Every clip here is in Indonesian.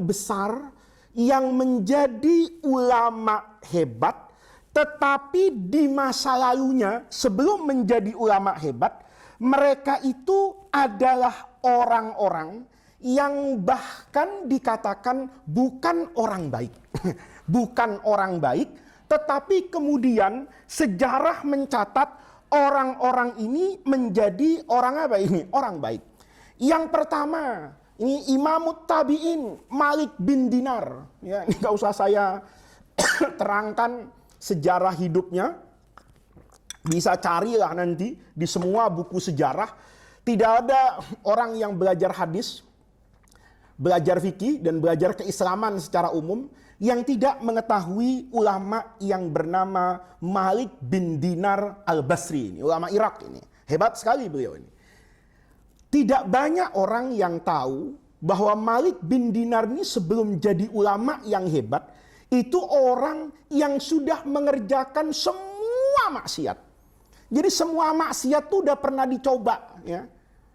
besar yang menjadi ulama hebat, tetapi di masa lalunya sebelum menjadi ulama hebat, mereka itu adalah orang-orang yang bahkan dikatakan bukan orang baik. Bukan orang baik, tetapi kemudian sejarah mencatat orang-orang ini menjadi orang apa ini? Orang baik. Yang pertama, ini Imamut Tabi'in, Malik bin Dinar. Ya, ini gak usah saya terangkan sejarah hidupnya. Bisa carilah nanti di semua buku sejarah. Tidak ada orang yang belajar hadis, belajar fikih, dan belajar keislaman secara umum yang tidak mengetahui ulama yang bernama Malik bin Dinar al-Basri. Ini ulama Irak ini. Hebat sekali beliau ini. Tidak banyak orang yang tahu bahwa Malik bin Dinar ini sebelum jadi ulama yang hebat, itu orang yang sudah mengerjakan semua maksiat. Jadi semua maksiat itu sudah pernah dicoba. Ya.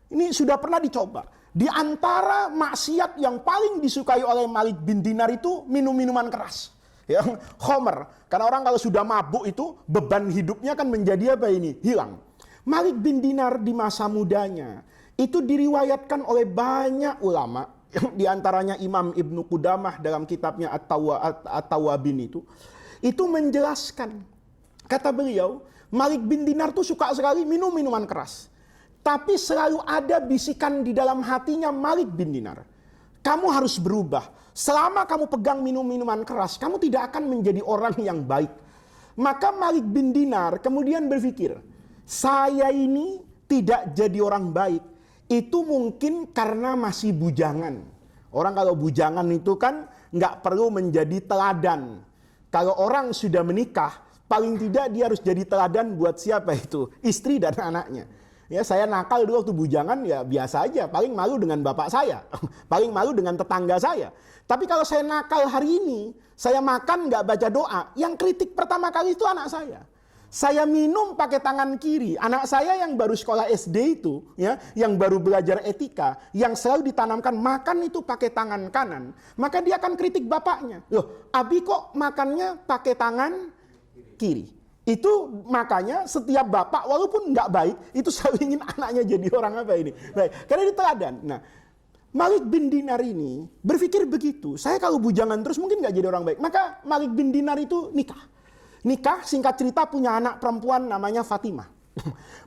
Ini sudah pernah dicoba. Di antara maksiat yang paling disukai oleh Malik bin Dinar itu minum-minuman keras. Ya, khomer. Karena orang kalau sudah mabuk itu beban hidupnya kan menjadi apa ini? Hilang. Malik bin Dinar di masa mudanya itu diriwayatkan oleh banyak ulama, di antaranya Imam Ibnu Qudamah dalam kitabnya At-Tawabin itu menjelaskan, kata beliau, Malik bin Dinar tuh suka sekali minum minuman keras. Tapi selalu ada bisikan di dalam hatinya Malik bin Dinar, kamu harus berubah. Selama kamu pegang minum-minuman keras, kamu tidak akan menjadi orang yang baik. Maka Malik bin Dinar kemudian berpikir, saya ini tidak jadi orang baik. Itu mungkin karena masih bujangan. Orang kalau bujangan itu kan nggak perlu menjadi teladan. Kalau orang sudah menikah, paling tidak dia harus jadi teladan buat siapa itu? Istri dan anaknya. Ya, saya nakal dulu waktu bujangan ya biasa aja. Paling malu dengan bapak saya. Paling malu dengan tetangga saya. Tapi kalau saya nakal hari ini, saya makan nggak baca doa, yang kritik pertama kali itu anak saya. Saya minum pakai tangan kiri. Anak saya yang baru sekolah SD itu, ya, yang baru belajar etika, yang selalu ditanamkan makan itu pakai tangan kanan, maka dia akan kritik bapaknya. Loh, Abi kok makannya pakai tangan kiri? Itu makanya setiap bapak walaupun nggak baik, itu selalu ingin anaknya jadi orang apa ini? Baik, karena itu teladan. Nah, Malik bin Dinar ini berpikir begitu. Saya kalau bujangan terus mungkin nggak jadi orang baik. Maka Malik bin Dinar itu nikah. Nikah, singkat cerita punya anak perempuan namanya Fatimah.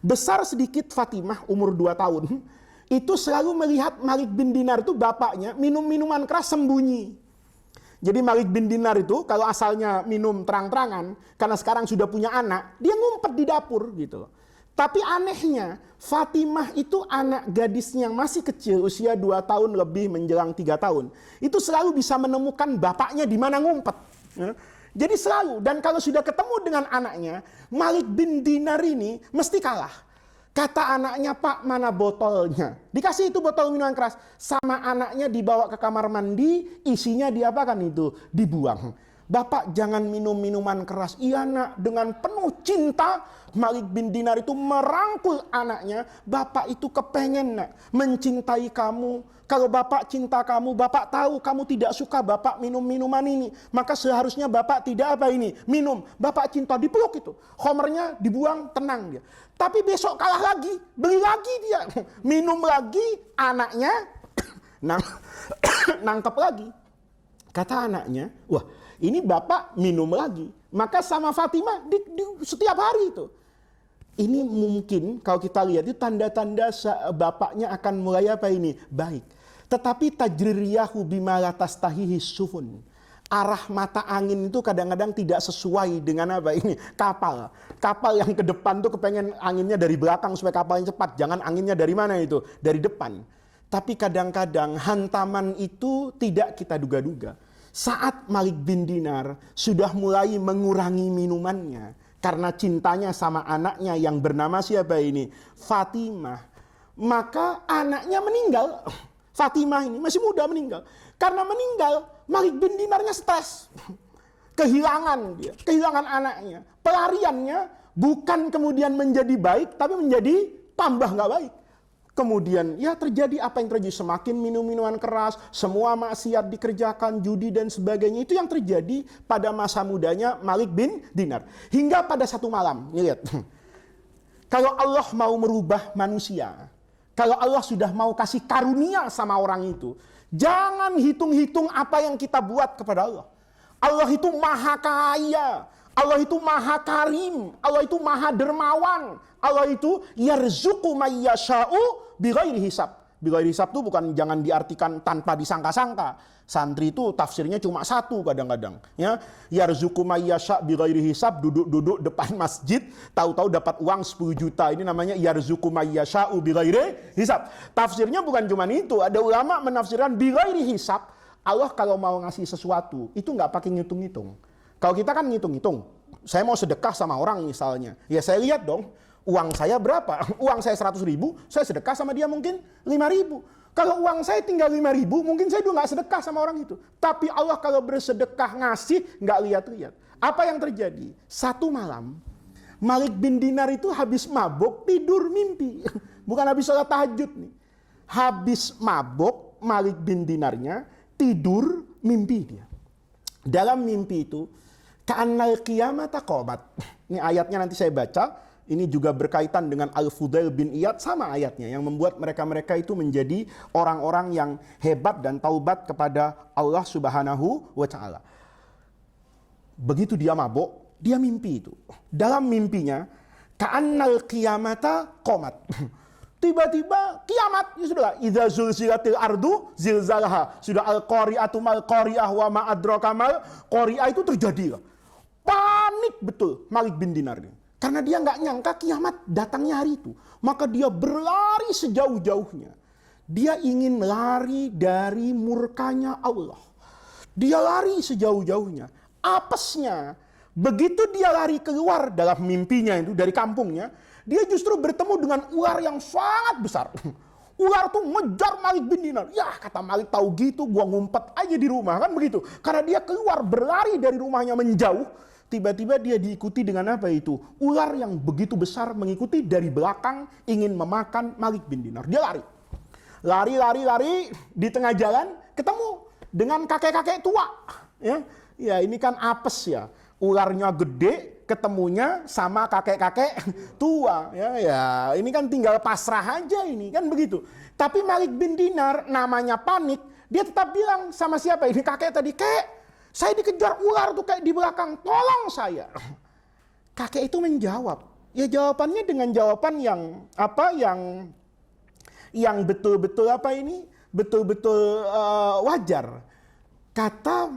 Besar sedikit Fatimah, umur 2 tahun. Itu selalu melihat Malik bin Dinar itu bapaknya minum minuman keras sembunyi. Jadi Malik bin Dinar itu kalau asalnya minum terang-terangan, karena sekarang sudah punya anak, dia ngumpet di dapur gitu. Tapi anehnya, Fatimah itu anak gadisnya yang masih kecil, usia 2 tahun lebih menjelang 3 tahun. Itu selalu bisa menemukan bapaknya di mana ngumpet. Ya. Jadi selalu, dan kalau sudah ketemu dengan anaknya, Malik bin Dinar ini mesti kalah. Kata anaknya, Pak, mana botolnya? Dikasih itu botol minuman keras. Sama anaknya dibawa ke kamar mandi, isinya diapakan itu? Dibuang. Bapak jangan minum minuman keras. Iya nak, dengan penuh cinta Malik bin Dinar itu merangkul anaknya. Bapak itu kepengen nak mencintai kamu. Kalau bapak cinta kamu, bapak tahu kamu tidak suka bapak minum minuman ini. Maka seharusnya bapak tidak apa ini, minum. Bapak cinta, dipeluk itu. Khomernya dibuang, tenang dia. Tapi besok kalah lagi, beli lagi dia. Minum lagi, anaknya nangkep lagi. Kata anaknya, wah ini bapak minum lagi. Maka sama Fatimah setiap hari itu. Ini mungkin kalau kita lihat itu tanda-tanda bapaknya akan mulai apa ini? Baik. Tetapi tajriyahu bima la tastahihi sufun. Arah mata angin itu kadang-kadang tidak sesuai dengan apa ini? Kapal. Kapal yang ke depan tuh kepengen anginnya dari belakang supaya kapalnya cepat. Jangan anginnya dari mana itu? Dari depan. Tapi kadang-kadang hantaman itu tidak kita duga-duga. Saat Malik bin Dinar sudah mulai mengurangi minumannya karena cintanya sama anaknya yang bernama siapa ini? Fatimah. Maka anaknya meninggal. Fatimah ini masih muda meninggal. Karena meninggal, Malik bin Dinarnya stres. Kehilangan dia, kehilangan anaknya. Pelariannya bukan kemudian menjadi baik, tapi menjadi tambah nggak baik. kemudian ya terjadi apa yang terjadi, semakin minum minuman keras, semua maksiat dikerjakan, judi dan sebagainya. Itu yang terjadi pada masa mudanya Malik bin Dinar. Hingga pada satu malam, ini lihat. Kalau Allah mau merubah manusia, kalau Allah sudah mau kasih karunia sama orang itu, jangan hitung-hitung apa yang kita buat kepada Allah. Allah itu maha kaya, Allah itu maha karim, Allah itu maha dermawan, Allah itu yarzuqu may yasha'u bighairi hisab. Bighairi hisab itu bukan, jangan diartikan tanpa disangka-sangka. Santri itu tafsirnya cuma satu kadang-kadang, ya. Yarzuqu may yasha' bighairi hisab, duduk-duduk depan masjid, tahu-tahu dapat uang 10 juta. Ini namanya yarzuqu may yasha'u bighairi hisab. Tafsirnya bukan cuma itu. Ada ulama menafsirkan bighairi hisab. Allah kalau mau ngasih sesuatu itu nggak pakai ngitung-ngitung. Kalau kita kan ngitung-ngitung. Saya mau sedekah sama orang misalnya, ya saya lihat dong, uang saya berapa? Uang saya 100 ribu, saya sedekah sama dia mungkin 5 ribu. Kalau uang saya tinggal 5 ribu, mungkin saya juga nggak sedekah sama orang itu. Tapi Allah kalau bersedekah ngasih, nggak lihat-lihat. Apa yang terjadi? Satu malam, Malik bin Dinar itu habis mabuk, tidur mimpi. Bukan habis sholat tahajud nih. Habis mabuk, Malik bin Dinarnya tidur mimpi dia. Dalam mimpi itu, ka'annal qiyamata qamat. Ini ayatnya nanti saya baca. Ini juga berkaitan dengan Al-Fudail bin Iyad, sama ayatnya yang membuat mereka-mereka itu menjadi orang-orang yang hebat dan taubat kepada Allah Subhanahu wa taala. Begitu dia mabuk, dia mimpi itu. Dalam mimpinya, ka'annal qiyamata qamat. Tiba-tiba kiamat, ya sudah, idza zulzilatil ardu zilzalaha. Sudah al-qari'atu mal qari'ah wa ma adraka mal qari'ah, itu terjadi. Panik betul Malik bin Dinar ini. Karena dia nggak nyangka kiamat datangnya hari itu. Maka dia berlari sejauh-jauhnya. Dia ingin lari dari murkanya Allah. Dia lari sejauh-jauhnya. Apesnya, begitu dia lari keluar dalam mimpinya itu dari kampungnya, dia justru bertemu dengan ular yang sangat besar. Ular tuh ngejar Malik bin Dinar. Ya kata Malik, tahu gitu gua ngumpet aja di rumah, kan begitu. Karena dia keluar berlari dari rumahnya menjauh. Tiba-tiba dia diikuti dengan apa itu? Ular yang begitu besar mengikuti dari belakang ingin memakan Malik bin Dinar. Dia lari. Lari. Di tengah jalan ketemu dengan kakek-kakek tua. Ya ini kan apes ya. Ularnya gede, ketemunya sama kakek-kakek tua. Ya ini kan tinggal pasrah aja ini, kan begitu. Tapi Malik bin Dinar namanya panik. Dia tetap bilang sama siapa ini kakek tadi, "Kek, saya dikejar ular tuh kayak di belakang, tolong saya." Kakek itu menjawab. Ya jawabannya dengan jawaban yang apa, yang betul-betul apa ini, betul-betul wajar. Kata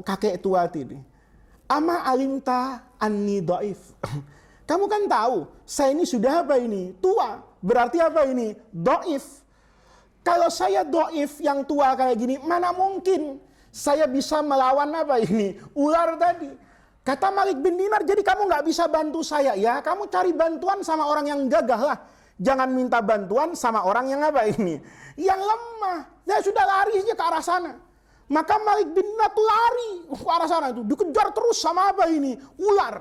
kakek tua ini, "Ama alimta anni dhaif." Kamu kan tahu, saya ini sudah apa ini? Tua. Berarti apa ini? Dhaif. Kalau saya dhaif yang tua kayak gini, mana mungkin saya bisa melawan apa ini? Ular tadi. Kata Malik bin Dinar, jadi kamu nggak bisa bantu saya. Ya kamu cari bantuan sama orang yang gagah lah. Jangan minta bantuan sama orang yang apa ini? Yang lemah. Ya sudah, lari aja ke arah sana. Maka Malik bin Dinar tuh lari ke arah sana itu. Dikejar terus sama apa ini? Ular.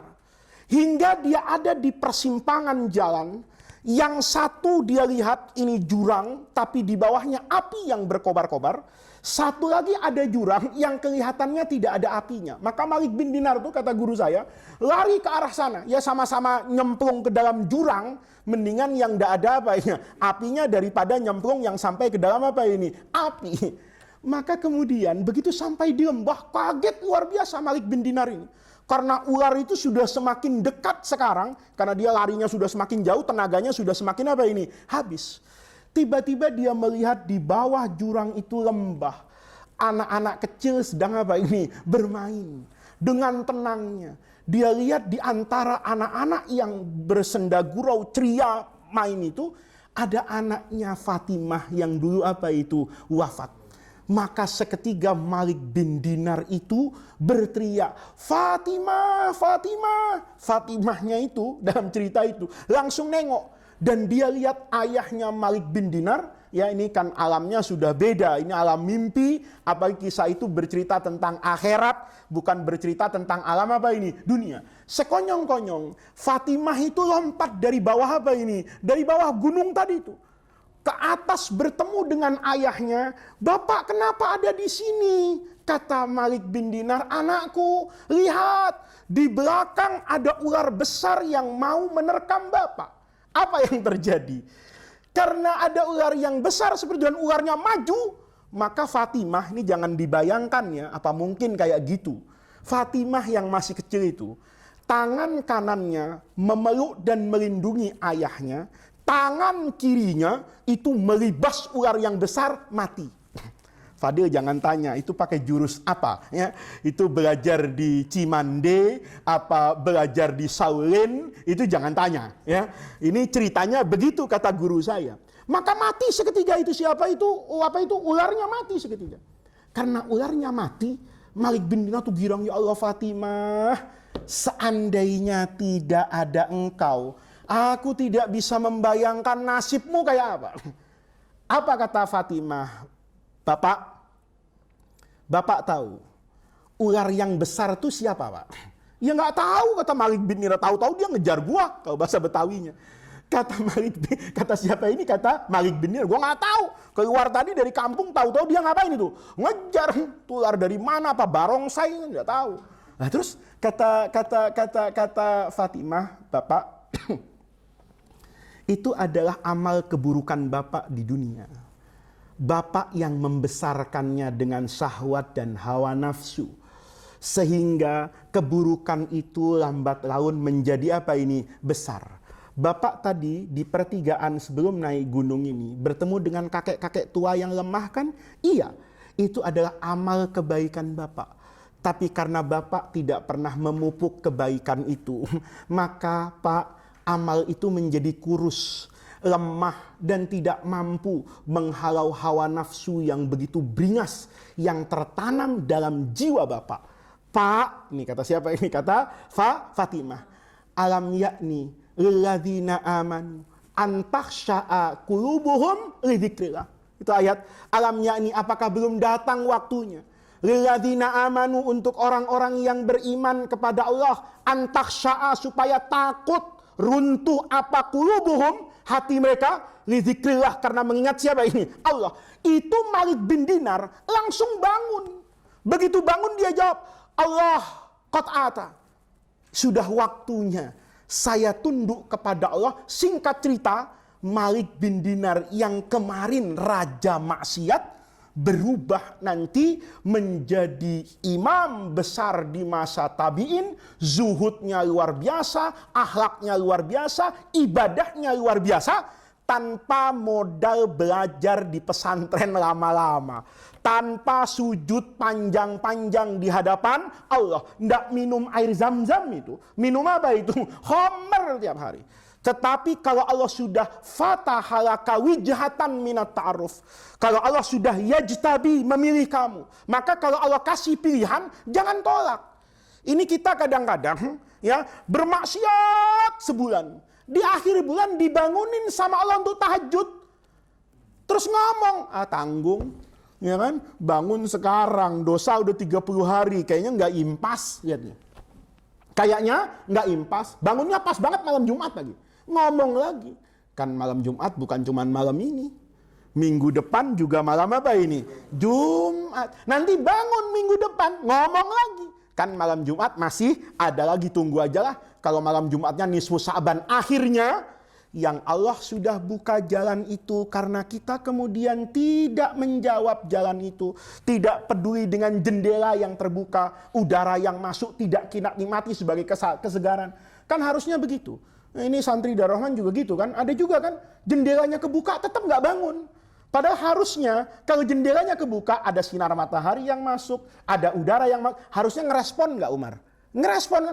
Hingga dia ada di persimpangan jalan. Yang satu dia lihat ini jurang, tapi di bawahnya api yang berkobar-kobar. Satu lagi ada jurang yang kelihatannya tidak ada apinya. Maka Malik bin Dinar itu, kata guru saya, lari ke arah sana. Ya sama-sama nyemplung ke dalam jurang, mendingan yang tidak ada apa ya, apinya daripada nyemplung yang sampai ke dalam apa ini, api. Maka kemudian begitu sampai di lembah, kaget luar biasa Malik bin Dinar ini. Karena ular itu sudah semakin dekat sekarang, karena dia larinya sudah semakin jauh, tenaganya sudah semakin apa ini, habis. Tiba-tiba dia melihat di bawah jurang itu lembah. Anak-anak kecil sedang apa ini, bermain. Dengan tenangnya. Dia lihat di antara anak-anak yang bersendagurau ceria main itu, ada anaknya Fatimah yang dulu apa itu, wafat. Maka seketika Malik bin Dinar itu berteriak, "Fatimah, Fatimah." Fatimahnya itu dalam cerita itu langsung nengok. Dan dia lihat ayahnya Malik bin Dinar. Ya ini kan alamnya sudah beda. Ini alam mimpi. Apalagi kisah itu bercerita tentang akhirat. Bukan bercerita tentang alam apa ini, dunia. Sekonyong-konyong Fatimah itu lompat dari bawah apa ini, dari bawah gunung tadi itu. ke atas bertemu dengan ayahnya. "Bapak, kenapa ada di sini?" Kata Malik bin Dinar, "Anakku, lihat, di belakang ada ular besar yang mau menerkam bapak." Apa yang terjadi? Karena ada ular yang besar seperti dan ularnya maju, maka Fatimah, ini jangan dibayangkan ya, apa mungkin kayak gitu. Fatimah yang masih kecil itu, tangan kanannya memeluk dan melindungi ayahnya, tangan kirinya itu melibas ular yang besar, mati. Fadil jangan tanya itu pakai jurus apa ya, itu belajar di Cimande apa belajar di Shaolin, itu jangan tanya ya. Ini ceritanya begitu kata guru saya. Maka mati seketika itu. Siapa itu? Apa itu? Ularnya mati seketika. Karena ularnya mati, Malik bin Dinar tuh girang, "Ya Allah Fatimah, seandainya tidak ada engkau, aku tidak bisa membayangkan nasibmu kayak apa." Apa kata Fatimah? Bapak tahu ular yang besar itu siapa, Pak? Ya nggak tahu, kata Malik bin Dinar. Tahu-tahu dia ngejar gua, kalau bahasa Betawinya. Kata siapa ini? Kata Malik bin Dinar, "Gua nggak tahu. Keluar tadi dari kampung, tahu-tahu dia ngapain itu? Ngejar ular dari mana? Apa barongsai? Nggak tahu." Nah terus kata Fatimah, "Bapak, itu adalah amal keburukan Bapak di dunia. Bapak yang membesarkannya dengan syahwat dan hawa nafsu. Sehingga keburukan itu lambat laun menjadi apa ini? Besar. Bapak tadi di pertigaan sebelum naik gunung ini bertemu dengan kakek-kakek tua yang lemah kan? Iya, itu adalah amal kebaikan Bapak. Tapi karena Bapak tidak pernah memupuk kebaikan itu, maka Pak, amal itu menjadi kurus, lemah, dan tidak mampu menghalau hawa nafsu yang begitu beringas yang tertanam dalam jiwa Bapak. Pak," ini kata siapa ini? Kata Fatimah, "Alam yakni lilladzina amanu an takhsha'a qulubuhum li dzikrillah." Itu ayat. Alam yakni, apakah belum datang waktunya? Lilladzina amanu, untuk orang-orang yang beriman kepada Allah, an takhsha'a, supaya takut, runtuh apa qulubuhum, hati mereka, li dzikrillah, karena mengingat siapa ini? Allah. Itu Malik bin Dinar langsung bangun. Begitu bangun dia jawab, "Allah qad ata." Sudah waktunya saya tunduk kepada Allah. Singkat cerita, Malik bin Dinar yang kemarin raja maksiat berubah nanti menjadi imam besar di masa tabi'in. Zuhudnya luar biasa, akhlaknya luar biasa, ibadahnya luar biasa, tanpa modal belajar di pesantren lama-lama, tanpa sujud panjang-panjang di hadapan Allah, ndak minum air zam-zam itu. Minum apa itu? Homer tiap hari. Tetapi kalau Allah sudah fatahalaka wijhatan minat ta'aruf, kalau Allah sudah yajtabi, memilih kamu, maka kalau Allah kasih pilihan, jangan tolak. Ini kita kadang-kadang ya bermaksiat sebulan, di akhir bulan dibangunin sama Allah untuk tahajud, terus ngomong, tanggung, ya kan, bangun sekarang, dosa udah 30 hari, kayaknya nggak impas, lihatnya. Kayaknya nggak impas, bangunnya pas banget malam Jumat lagi. Ngomong lagi, kan malam Jumat bukan cuma malam ini, minggu depan juga malam apa ini? Jumat. Nanti bangun minggu depan, ngomong lagi, kan malam Jumat masih ada lagi, tunggu aja lah. Kalau malam Jumatnya nisfu Sa'ban, akhirnya yang Allah sudah buka jalan itu, karena kita kemudian tidak menjawab jalan itu, tidak peduli dengan jendela yang terbuka, udara yang masuk tidak kita nikmati sebagai kesegaran. Kan harusnya begitu. Nah, ini santri Darul Rahman juga gitu kan, ada juga kan jendelanya kebuka tetap nggak bangun. Padahal harusnya kalau jendelanya kebuka ada sinar matahari yang masuk, ada udara yang masuk, harusnya ngerespon nggak Umar? Ngerespon.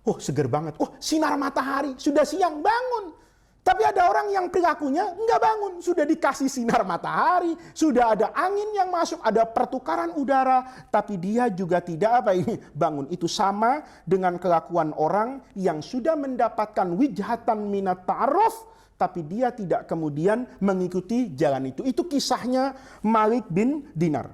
Oh seger banget, oh sinar matahari, sudah siang, bangun. Tapi ada orang yang perilakunya nggak bangun, sudah dikasih sinar matahari, sudah ada angin yang masuk, ada pertukaran udara, tapi dia juga tidak apa ini bangun. Itu sama dengan kelakuan orang yang sudah mendapatkan wijhatan minat ta'aruf, tapi dia tidak kemudian mengikuti jalan itu. Itu kisahnya Malik bin Dinar.